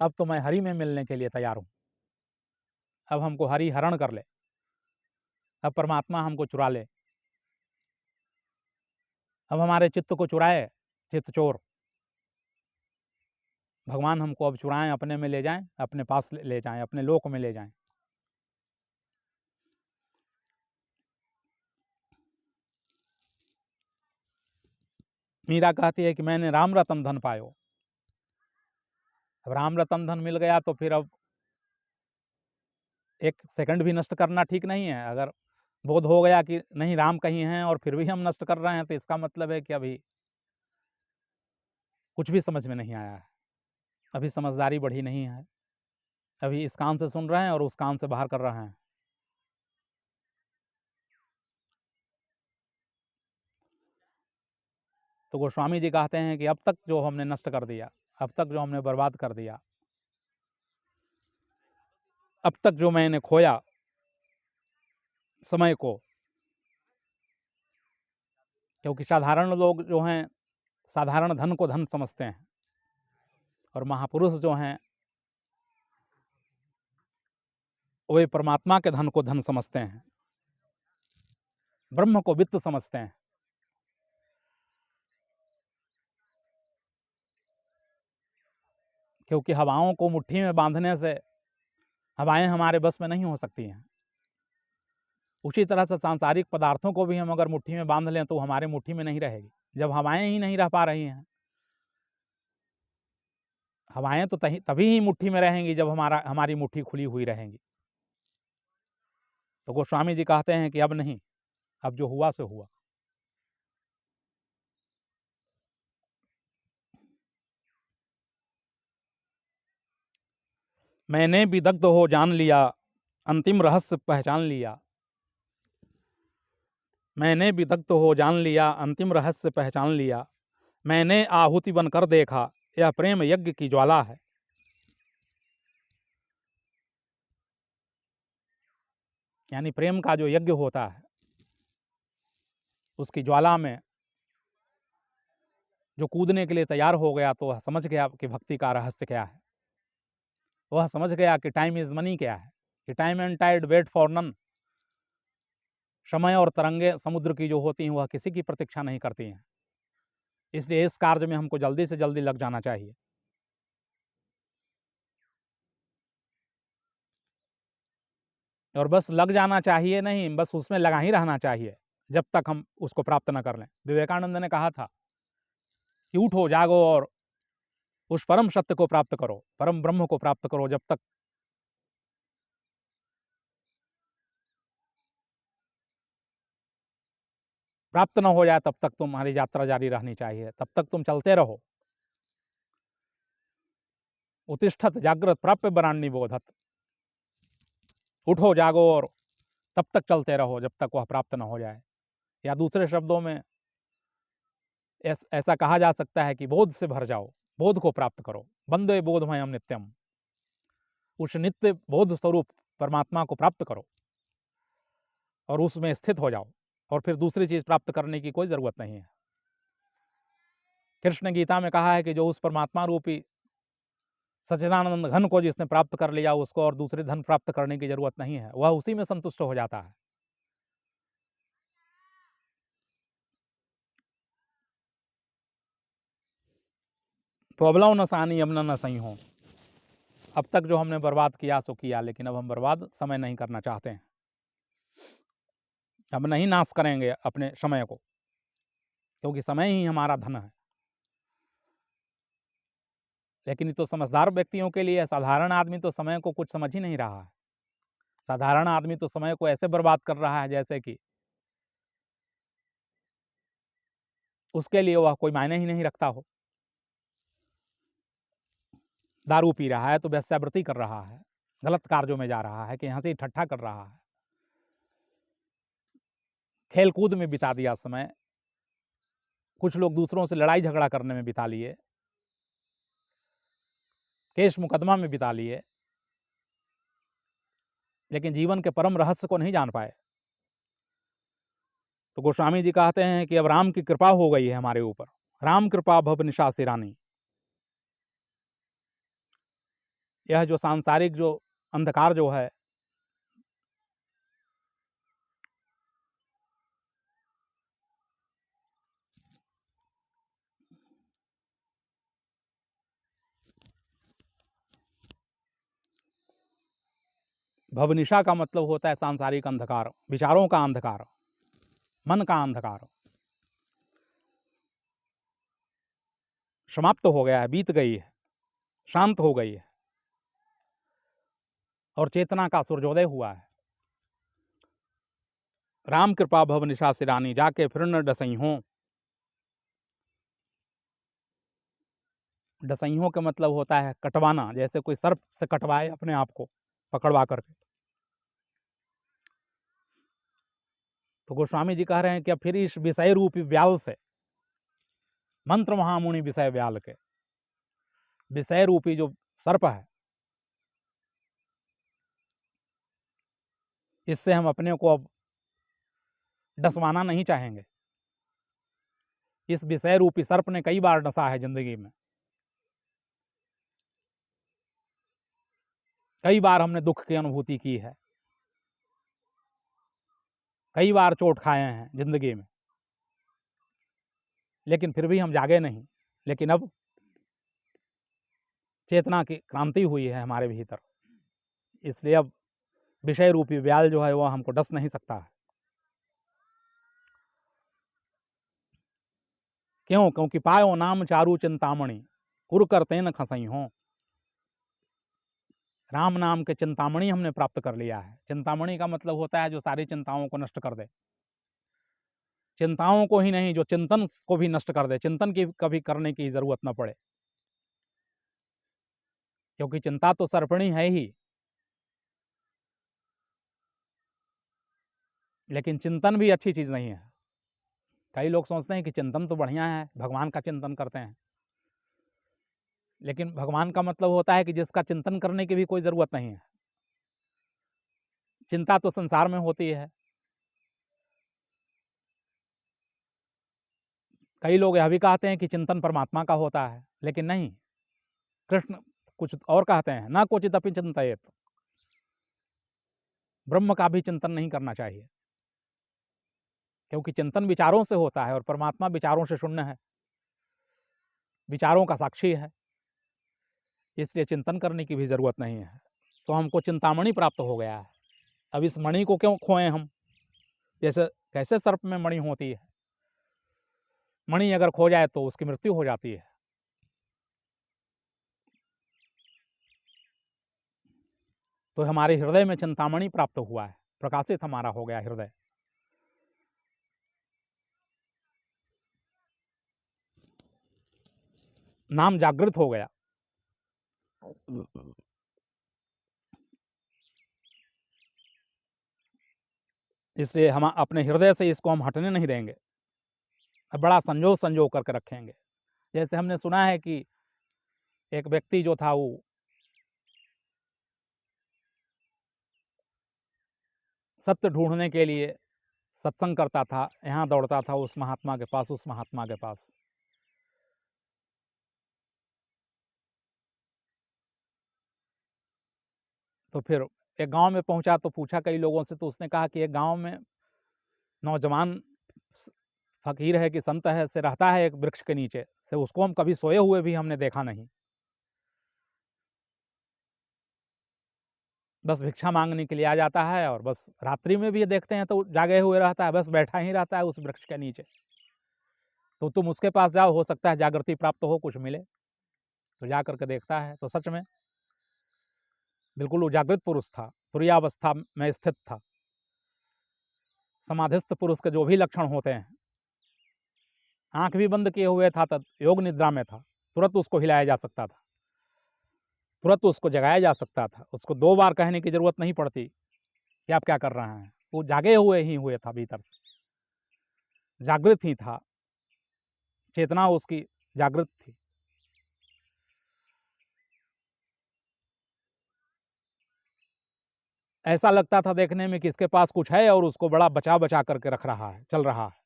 [SPEAKER 1] अब तो मैं हरि में मिलने के लिए तैयार हूं। अब हमको हरि हरण कर ले, अब परमात्मा हमको चुरा ले, अब हमारे चित्त को चुराए चित्त चोर, भगवान हमको अब चुराएं, अपने में ले जाएं, अपने पास ले जाएं, अपने लोक में ले जाएं। मीरा कहती है कि मैंने राम रतन धन पायो। अब राम रतन धन मिल गया तो फिर अब एक सेकंड भी नष्ट करना ठीक नहीं है। अगर बोध हो गया कि नहीं राम कहीं हैं और फिर भी हम नष्ट कर रहे हैं, तो इसका मतलब है कि अभी कुछ भी समझ में नहीं आया है, अभी समझदारी बढ़ी नहीं है, अभी इस कान से सुन रहे हैं और उस कान से बाहर कर रहे हैं। तो गोस्वामी जी कहते हैं कि अब तक जो हमने नष्ट कर दिया, अब तक जो हमने बर्बाद कर दिया, अब तक जो मैंने खोया समय को, क्योंकि साधारण लोग जो हैं साधारण धन को धन समझते हैं, और महापुरुष जो हैं वे परमात्मा के धन को धन समझते हैं, ब्रह्म को वित्त समझते हैं। क्योंकि हवाओं को मुट्ठी में बांधने से हवाएं हमारे बस में नहीं हो सकती हैं। उसी तरह से सांसारिक पदार्थों को भी हम अगर मुट्ठी में बांध लें तो हमारे मुट्ठी में नहीं रहेगी। जब हवाएं ही नहीं रह पा रही हैं, हवाएं तो तभी ही मुट्ठी में रहेंगी जब हमारी मुट्ठी खुली हुई रहेंगी। तो गोस्वामी जी कहते हैं कि अब नहीं, अब जो हुआ सो हुआ। मैंने विदग्ध हो जान लिया, अंतिम रहस्य पहचान लिया। मैंने विदग्ध हो जान लिया, अंतिम रहस्य पहचान लिया। मैंने आहुति बनकर देखा, यह प्रेम यज्ञ की ज्वाला है। यानी प्रेम का जो यज्ञ होता है, उसकी ज्वाला में जो कूदने के लिए तैयार हो गया तो वह समझ गया कि भक्ति का रहस्य क्या है। वह समझ गया कि टाइम इज मनी क्या है, कि time and tide wait for none. समय और तरंगे समुद्र की जो होती हैं वह किसी की प्रतीक्षा नहीं करती हैं। इसलिए इस कार्य में हमको जल्दी से जल्दी लग जाना चाहिए। और बस लग जाना चाहिए नहीं, बस उसमें लगा ही रहना चाहिए जब तक हम उसको प्राप्त न कर लें। विवेकानंद ने कहा था कि उठो जागो और उस परम सत्य को प्राप्त करो, परम ब्रह्म को प्राप्त करो। जब तक प्राप्त न हो जाए तब तक तुम्हारी यात्रा जारी रहनी चाहिए, तब तक तुम चलते रहो। उत्तिष्ठत जागृत प्राप्य वराण्य बोधत। उठो जागो और तब तक चलते रहो जब तक वह प्राप्त न हो जाए। या दूसरे शब्दों में ऐसा कहा जा सकता है कि बोध से भर जाओ, बोध को प्राप्त करो। वंदे बोधमयम नित्यम। उस नित्य बोध स्वरूप परमात्मा को प्राप्त करो और उसमें स्थित हो जाओ, और फिर दूसरी चीज प्राप्त करने की कोई जरूरत नहीं है। कृष्ण गीता में कहा है कि जो उस परमात्मा रूपी सच्चिदानंद घन को जिसने प्राप्त कर लिया, उसको और दूसरे धन प्राप्त करने की जरूरत नहीं है, वह उसी में संतुष्ट हो जाता है। तो अबलव न सानी यमुना न सही हो। अब तक जो हमने बर्बाद किया सो किया, लेकिन अब हम बर्बाद समय नहीं करना चाहते हैं। हम नहीं नाश करेंगे अपने समय को, क्योंकि समय ही हमारा धन है। लेकिन ये तो समझदार व्यक्तियों के लिए है। साधारण आदमी तो समय को कुछ समझ ही नहीं रहा है। साधारण आदमी तो समय को ऐसे बर्बाद कर रहा है जैसे कि उसके लिए वह कोई मायने ही नहीं रखता हो। दारू पी रहा है तो वेश्यावृत्ति कर रहा है, गलत कार्यों में जा रहा है, कि हंसी ठट्ठा कर रहा है। खेल कूद में बिता दिया समय, कुछ लोग दूसरों से लड़ाई झगड़ा करने में बिता लिए, केस मुकदमा में बिता लिए, लेकिन जीवन के परम रहस्य को नहीं जान पाए। तो गोस्वामी जी कहते हैं कि अब राम की कृपा हो गई है हमारे ऊपर। राम कृपा भव निशा सिरानी। यह जो सांसारिक जो अंधकार जो है, भवनिशा का मतलब होता है सांसारिक अंधकार, विचारों का अंधकार, मन का अंधकार, समाप्त हो गया है, बीत गई है, शांत हो गई है, और चेतना का सूर्योदय हुआ है। राम कृपा भव निशा सिरानी, जाके फिर न डसई हो। डसइयों का मतलब होता है कटवाना, जैसे कोई सर्प से कटवाए अपने आप को पकड़वा करके। तो गोस्वामी जी कह रहे हैं कि अब फिर इस विषय रूपी व्याल से, मंत्र महामुनि विषय व्याल के, विषय रूपी जो सर्प है, इससे हम अपने को अब डसवाना नहीं चाहेंगे। इस विषय रूपी सर्प ने कई बार डसा है जिंदगी में। कई बार हमने दुख की अनुभूति की है, कई बार चोट खाए हैं जिंदगी में, लेकिन फिर भी हम जागे नहीं। लेकिन अब चेतना की क्रांति हुई है हमारे भीतर, इसलिए अब विषय रूपी व्याल जो है वह हमको डस नहीं सकता है। क्यों? क्योंकि पायो नाम चारु चिंतामणि, कुर करते न खसई हो। राम नाम के चिंतामणि हमने प्राप्त कर लिया है। चिंतामणि का मतलब होता है जो सारी चिंताओं को नष्ट कर दे। चिंताओं को ही नहीं, जो चिंतन को भी नष्ट कर दे, चिंतन की कभी करने की जरूरत न पड़े, क्योंकि चिंता तो सर्पणी है ही। लेकिन चिंतन भी अच्छी चीज नहीं है। कई लोग सोचते हैं कि चिंतन तो बढ़िया है, भगवान का चिंतन करते हैं, लेकिन भगवान का मतलब होता है कि जिसका चिंतन करने की भी कोई जरूरत नहीं है। चिंता तो संसार में होती है। कई लोग यह भी कहते हैं कि चिंतन परमात्मा का होता है, लेकिन नहीं, कृष्ण कुछ और कहते हैं, ना क्वचित अपि चिंतयेत, ब्रह्म का भी चिंतन नहीं करना चाहिए, क्योंकि चिंतन विचारों से होता है और परमात्मा विचारों से शून्य है, विचारों का साक्षी है, इसलिए चिंतन करने की भी जरूरत नहीं है। तो हमको चिंतामणि प्राप्त हो गया है। अब इस मणि को क्यों खोएं हम? जैसे कैसे सर्प में मणि होती है, मणि अगर खो जाए तो उसकी मृत्यु हो जाती है। तो हमारे हृदय में चिंतामणि प्राप्त हुआ है, प्रकाशित हमारा हो गया हृदय। नाम जागृत हो गया। इसलिए हम अपने हृदय से इसको हम हटने नहीं देंगे, बड़ा संजो करके रखेंगे। जैसे हमने सुना है कि एक व्यक्ति जो था वो सत्य ढूंढने के लिए सत्संग करता था, यहाँ दौड़ता था उस महात्मा के पास, उस महात्मा के पास। तो फिर एक गांव में पहुंचा तो पूछा कई लोगों से, तो उसने कहा कि एक गांव में नौजवान फकीर है कि संत है से रहता है एक वृक्ष के नीचे से, उसको हम कभी सोए हुए भी हमने देखा नहीं, बस भिक्षा मांगने के लिए आ जाता है और बस रात्रि में भी देखते हैं तो जागे हुए रहता है, बस बैठा ही रहता है उस वृक्ष के नीचे। तो तुम उसके पास जाओ, हो सकता है जागृति प्राप्त हो, कुछ मिले। तो जा करके देखता है तो सच में बिल्कुल वो जागृत पुरुष था, तुरीयावस्था में स्थित था। समाधिस्थ पुरुष के जो भी लक्षण होते हैं, आंख भी बंद किए हुए था, तब योग निद्रा में था, तुरंत उसको हिलाया जा सकता था, तुरंत उसको जगाया जा सकता था, उसको 2 बार कहने की जरूरत नहीं पड़ती कि आप क्या कर रहे हैं, वो जागे हुए ही हुए था, भीतर से जागृत ही था, चेतना उसकी जागृत थी। ऐसा लगता था देखने में कि इसके पास कुछ है और उसको बड़ा बचा बचा करके रख रहा है, चल रहा है,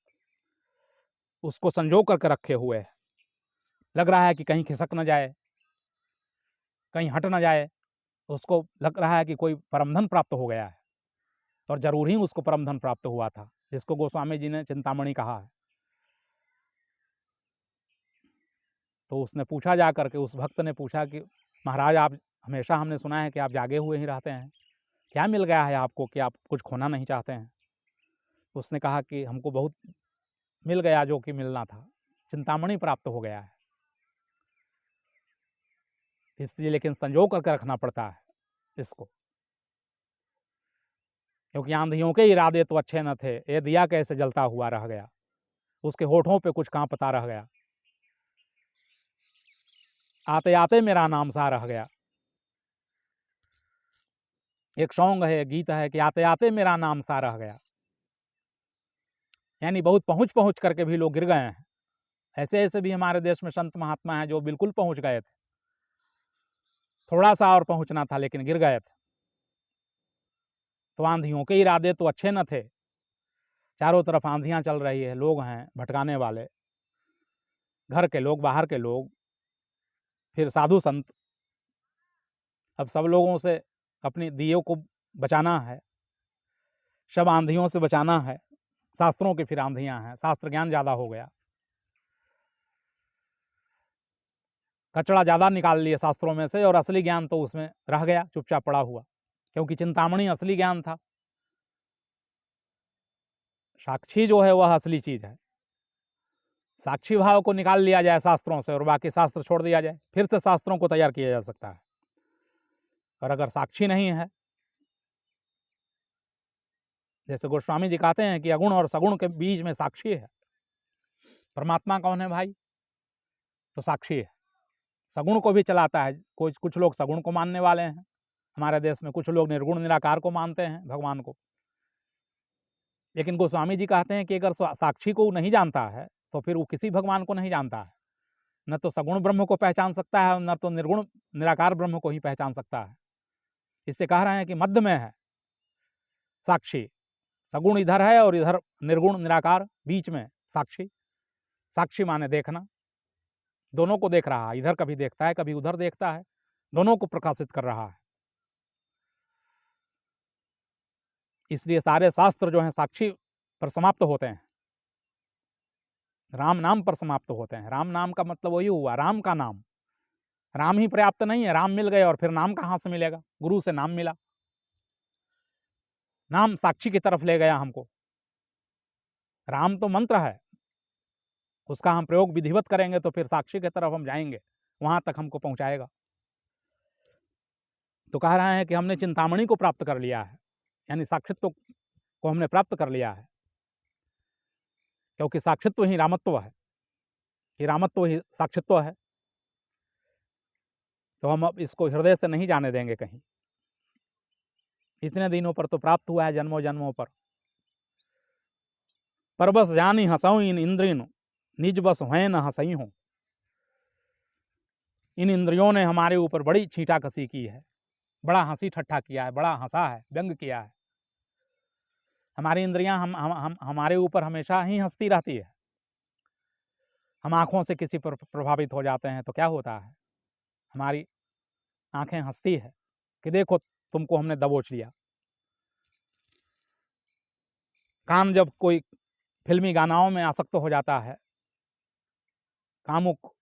[SPEAKER 1] उसको संजो करके रखे हुए है। लग रहा है कि कहीं खिसक न जाए, कहीं हट न जाए, उसको लग रहा है कि कोई परमधन प्राप्त हो गया है, और जरूर ही उसको परमधन प्राप्त हुआ था, जिसको गोस्वामी जी ने चिंतामणि कहा है। तो उसने पूछा, जा करके उस भक्त ने पूछा कि महाराज, आप हमेशा हमने सुना है कि आप जागे हुए ही रहते हैं, क्या मिल गया है आपको कि आप कुछ खोना नहीं चाहते हैं? उसने कहा कि हमको बहुत मिल गया जो कि मिलना था, चिंतामणि प्राप्त हो गया है, इसलिए लेकिन संजो करके रखना पड़ता है इसको, क्योंकि आंधियों के इरादे तो अच्छे न थे, ये दिया कैसे जलता हुआ रह गया, उसके होठों पे कुछ कांपता रह गया, आते आते मेरा नाम सा रह गया। एक सॉन्ग है, गीत है कि आते आते मेरा नाम सा रह गया, यानी बहुत पहुंच पहुंच करके भी लोग गिर गए हैं। ऐसे ऐसे भी हमारे देश में संत महात्मा हैं जो बिल्कुल पहुंच गए थे, थोड़ा सा और पहुंचना था लेकिन गिर गए थे। तो आंधियों के इरादे तो अच्छे न थे, चारों तरफ आंधियां चल रही है, लोग हैं भटकाने वाले, घर के लोग, बाहर के लोग, फिर साधु संत। अब सब लोगों से अपनी दियों को बचाना है, सब आंधियों से बचाना है। शास्त्रों की फिर आंधियां हैं, शास्त्र ज्ञान ज़्यादा हो गया, कचड़ा ज़्यादा निकाल लिए शास्त्रों में से, और असली ज्ञान तो उसमें रह गया चुपचाप पड़ा हुआ, क्योंकि चिंतामणि असली ज्ञान था। साक्षी जो है वह असली चीज़ है। साक्षी भाव को निकाल लिया जाए शास्त्रों से और बाकी शास्त्र छोड़ दिया जाए, फिर से शास्त्रों को तैयार किया जा सकता है। और अगर साक्षी नहीं है, जैसे गोस्वामी जी कहते हैं कि अगुण और सगुण के बीच में साक्षी है। परमात्मा कौन है भाई? तो साक्षी है, सगुण को भी चलाता है। कुछ लोग सगुण को मानने वाले हैं हमारे देश में, कुछ लोग निर्गुण निराकार को मानते हैं भगवान को। लेकिन गोस्वामी जी कहते हैं कि अगर साक्षी को नहीं जानता है तो फिर वो किसी भगवान को नहीं जानता है, न तो सगुण ब्रह्म को पहचान सकता है, न तो निर्गुण निराकार ब्रह्म को ही पहचान सकता है। इससे कह रहे हैं कि मध्य में है, साक्षी, सगुण इधर है और इधर निर्गुण निराकार बीच में साक्षी। साक्षी माने देखना, दोनों को देख रहा है, इधर कभी देखता है कभी उधर देखता है, दोनों को प्रकाशित कर रहा है। इसलिए सारे शास्त्र जो हैं साक्षी पर समाप्त होते हैं, राम नाम पर समाप्त होते हैं। राम नाम का मतलब वही हुआ, राम का नाम। राम ही पर्याप्त नहीं है, राम मिल गए और फिर नाम कहाँ से मिलेगा? गुरु से नाम मिला, नाम साक्षी की तरफ ले गया हमको। राम तो मंत्र है, उसका हम प्रयोग विधिवत करेंगे तो फिर साक्षी की तरफ हम जाएंगे, वहां तक हमको पहुंचाएगा। तो कह रहे हैं कि हमने चिंतामणि को प्राप्त कर लिया है, यानी साक्षित्व को हमने प्राप्त कर लिया है, क्योंकि साक्षित्व ही रामत्व है, कि रामत्व ही साक्षित्व है। तो हम अब इसको हृदय से नहीं जाने देंगे कहीं। इतने दिनों पर तो प्राप्त हुआ है, जन्मों जन्मों पर बस जानी हंसऊं इन इंद्रियों निज बस हैं न हंसई हूं। इन इंद्रियों ने हमारे ऊपर बड़ी छींटा कसी की है, बड़ा हंसी ठट्ठा किया है, बड़ा हंसा है, व्यंग किया है। हमारी इंद्रियां हम हमारे ऊपर हमेशा ही हंसती रहती है। हम आँखों से किसी पर प्रभावित हो जाते हैं तो क्या होता है, हमारी आँखें हंसती है कि देखो तुमको हमने दबोच लिया। कान जब कोई फिल्मी गानाओं में आसक्त हो जाता है, कामुक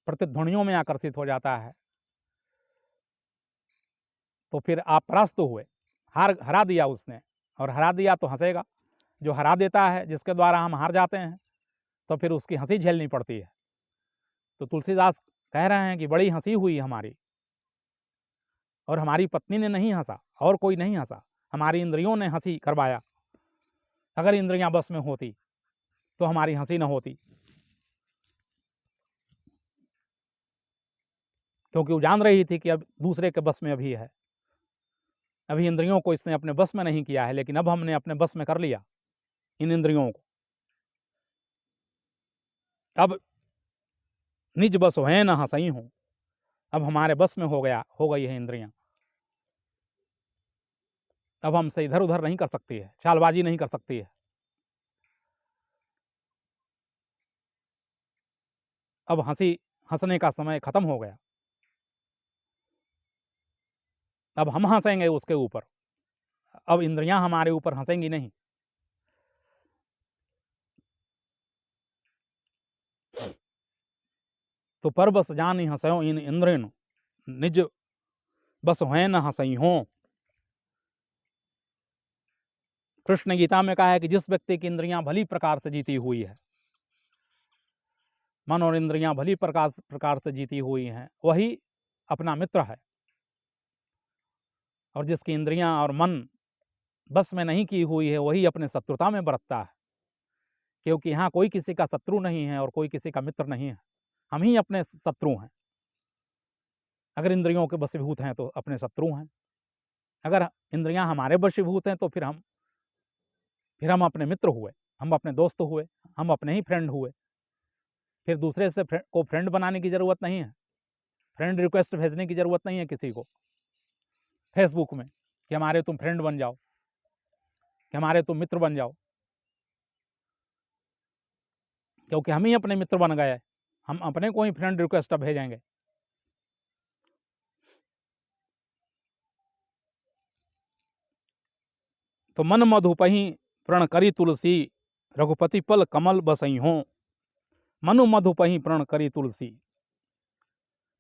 [SPEAKER 1] प्रतिध्वनियों में आकर्षित हो जाता है, तो फिर आप परास्त हुए, हरा दिया उसने, और हरा दिया तो हंसेगा। जो हरा देता है, जिसके द्वारा हम हार जाते हैं, तो फिर उसकी हंसी झेलनी पड़ती है। तो तुलसीदास कह रहे हैं कि बड़ी हंसी हुई हमारी, और हमारी पत्नी ने नहीं हंसा, और कोई नहीं हंसा, हमारी इंद्रियों ने हंसी करवाया। अगर इंद्रियां बस में होती तो हमारी हंसी न होती, क्योंकि वो जान रही थी कि अब दूसरे के बस में अभी है। अभी इंद्रियों को इसने अपने बस में नहीं किया है, लेकिन अब हमने अपने बस में कर लिया इन इंद्रियों को। अब निज बस है न हंसई हूं, अब हमारे बस में हो गई है इंद्रियां। अब हमसे इधर उधर नहीं कर सकती है, चालबाजी नहीं कर सकती है। अब हंसने का समय खत्म हो गया, अब हम हंसेंगे उसके ऊपर। अब इंद्रियां हमारे ऊपर हंसेंगी नहीं। तो पर बस जानी हंसो इन इंद्रियों निज बस हैं न हंसई हों। कृष्ण गीता में कहा है कि जिस व्यक्ति की इंद्रियां भली प्रकार से जीती हुई है, मन और इंद्रियां भली प्रकार से जीती हुई हैं, वही अपना मित्र है। और जिसकी इंद्रियां और मन बस में नहीं की हुई है, वही अपने शत्रुता में बरतता है। क्योंकि यहाँ कोई किसी का शत्रु नहीं है और कोई किसी का मित्र नहीं है, हम ही अपने शत्रु हैं। अगर इंद्रियों के वशीभूत हैं तो अपने शत्रु हैं, अगर इंद्रियां हमारे वशीभूत हैं तो फिर हम अपने मित्र हुए, हम अपने दोस्त हुए, हम अपने ही फ्रेंड हुए। फिर दूसरे से को फ्रेंड बनाने की ज़रूरत नहीं है, फ्रेंड रिक्वेस्ट भेजने की ज़रूरत नहीं है किसी को फेसबुक में कि हमारे तुम फ्रेंड बन जाओ, कि हमारे तुम मित्र बन जाओ, क्योंकि हम ही अपने मित्र बन गए, हम अपने को ही फ्रेंड रिक्वेस्ट भेजेंगे। तो मन मधुपही प्रण करी तुलसी रघुपति पल कमल बसई हों। मनु मधुपही प्रण करी तुलसी।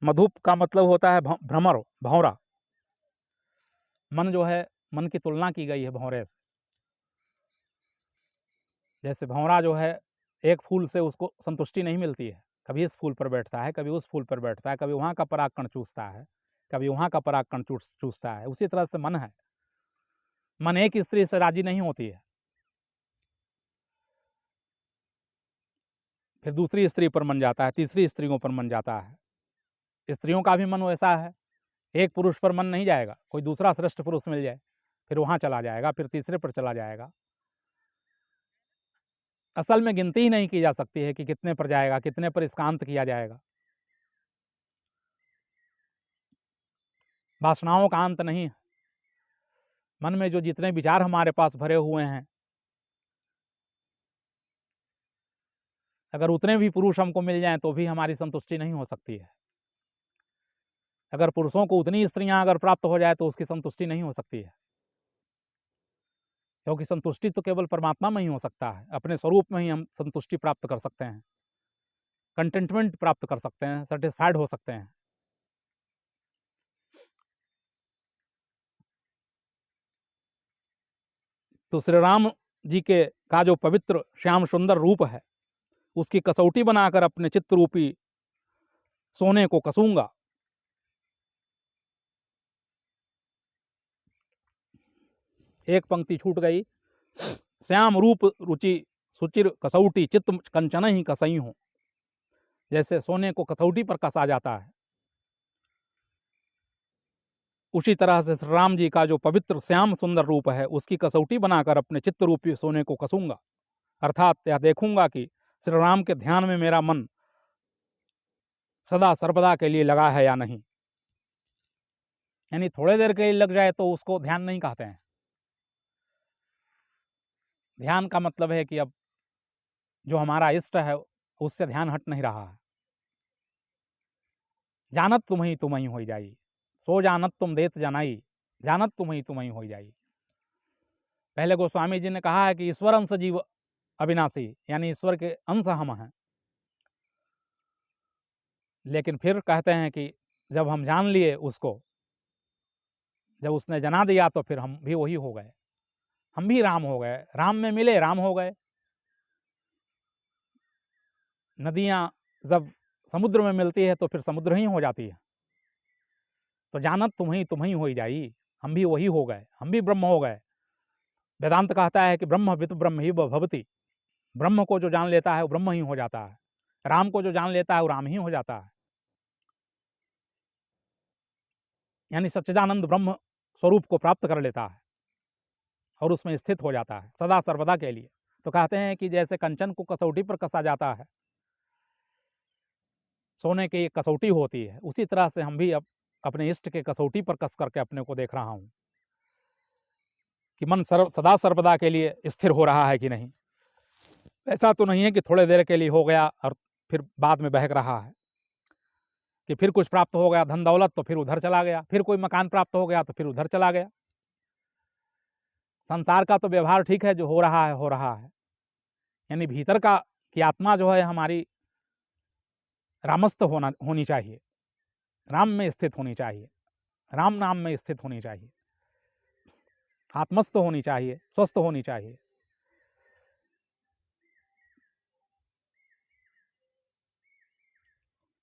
[SPEAKER 1] मधुप का मतलब होता है भ्रमर, भौरा। मन जो है, मन की तुलना की गई है भौरे से। जैसे भौरा जो है, एक फूल से उसको संतुष्टि नहीं मिलती है, कभी इस फूल पर बैठता है, कभी उस फूल पर बैठता है, कभी वहाँ का परागकण चूसता है, कभी वहाँ का परागकण चूसता है। उसी तरह से मन है, मन एक स्त्री से राजी नहीं होती है, फिर दूसरी स्त्री पर मन जाता है, तीसरी स्त्रियों पर मन जाता है। स्त्रियों का भी मन वैसा है, एक पुरुष पर मन नहीं जाएगा, कोई दूसरा श्रेष्ठ पुरुष मिल जाए फिर वहाँ चला जाएगा, फिर तीसरे पर चला जाएगा। असल में गिनती ही नहीं की जा सकती है कि कितने पर जाएगा, कितने पर इसका अंत किया जाएगा। वासनाओं का अंत नहीं है। मन में जो जितने विचार हमारे पास भरे हुए हैं, अगर उतने भी पुरुष हमको मिल जाएं तो भी हमारी संतुष्टि नहीं हो सकती है। अगर पुरुषों को उतनी स्त्रियां अगर प्राप्त हो जाए तो उसकी संतुष्टि नहीं हो सकती है, क्योंकि संतुष्टि तो केवल परमात्मा में ही हो सकता है। अपने स्वरूप में ही हम संतुष्टि प्राप्त कर सकते हैं, कंटेंटमेंट प्राप्त कर सकते हैं, सेटिस्फाइड हो सकते हैं। तो श्री राम जी के का जो पवित्र श्याम सुंदर रूप है, उसकी कसौटी बनाकर अपने चित्त रूपी सोने को कसूंगा। एक पंक्ति छूट गई, श्याम रूप रुचि सुचिर कसौटी चित्त कंचन ही कसई हो। जैसे सोने को कसौटी पर कसा जाता है, उसी तरह से श्री राम जी का जो पवित्र श्याम सुंदर रूप है, उसकी कसौटी बनाकर अपने चित्त रूपी सोने को कसूंगा। अर्थात यह देखूंगा कि श्री राम के ध्यान में मेरा मन सदा सर्वदा के लिए लगा है या नहीं। यानी थोड़े देर के लिए लग जाए तो उसको ध्यान नहीं कहते हैं। ध्यान का मतलब है कि अब जो हमारा इष्ट है उससे ध्यान हट नहीं रहा है। जानत तुम ही हो जाई, सो जानत तुम देत जनाई, जानत तुम ही हो जाई। पहले गोस्वामी जी ने कहा है कि ईश्वर अंश जीव अविनाशी, यानी ईश्वर के अंश हम हैं। लेकिन फिर कहते हैं कि जब हम जान लिए उसको, जब उसने जना दिया तो फिर हम भी वही हो गए, हम भी राम हो गए। राम में मिले, राम हो गए। नदियां जब समुद्र में मिलती है तो फिर समुद्र ही हो जाती है। तो जानत तुम ही हो जाई, हम भी वही हो गए, हम भी ब्रह्म हो गए। वेदांत कहता है कि ब्रह्मवित् ब्रह्म ही भवति। ब्रह्म को जो जान लेता है वो ब्रह्म ही हो जाता है, राम को जो जान लेता है वो राम ही हो जाता है। यानी सच्चिदानंद ब्रह्म स्वरूप को प्राप्त कर लेता है और उसमें स्थित हो जाता है सदा सर्वदा के लिए। तो कहते हैं कि जैसे कंचन को कसौटी पर कसा जाता है, सोने की एक कसौटी होती है, उसी तरह से हम भी अब अपने इष्ट के कसौटी पर कस करके अपने को देख रहा हूँ कि मन सदा सर्वदा के लिए स्थिर हो रहा है कि नहीं। ऐसा तो नहीं है कि थोड़े देर के लिए हो गया और फिर बाद में बहक रहा है, कि फिर कुछ प्राप्त हो गया धन दौलत तो फिर उधर चला गया, फिर कोई मकान प्राप्त हो गया तो फिर उधर चला गया। संसार का तो व्यवहार ठीक है, जो हो रहा है हो रहा है। यानी भीतर का कि आत्मा जो है हमारी रामस्थ होनी चाहिए, राम में स्थित होनी चाहिए, राम नाम में स्थित होनी चाहिए, आत्मस्थ होनी चाहिए, स्वस्थ होनी चाहिए।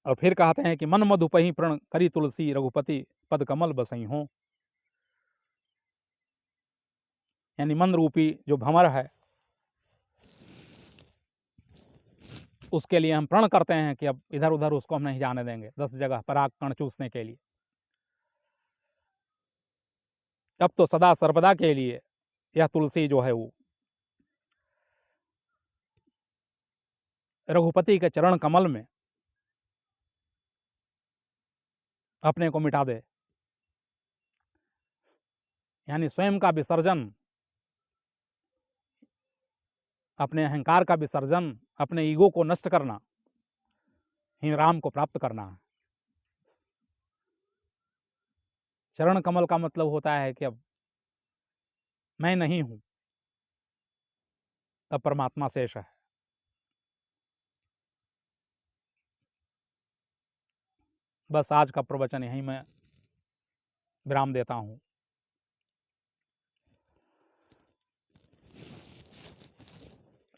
[SPEAKER 1] और फिर कहते हैं कि मन मधुपही प्रण करी तुलसी रघुपति पद कमल बसई हो। यानी मन रूपी जो भंवर है उसके लिए हम प्रण करते हैं कि अब इधर उधर उसको हम नहीं जाने देंगे, 10 जगह पराग कण चूसने के लिए। अब तो सदा सर्वदा के लिए यह तुलसी जो है वो रघुपति के चरण कमल में अपने को मिटा दे। यानी स्वयं का विसर्जन, अपने अहंकार का विसर्जन, अपने ईगो को नष्ट करना ही राम को प्राप्त करना है। चरण कमल का मतलब होता है कि अब मैं नहीं हूं, अब परमात्मा शेष है। बस आज का प्रवचन यहीं मैं विराम देता हूं।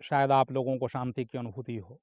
[SPEAKER 1] शायद आप लोगों को शांति की अनुभूति हो।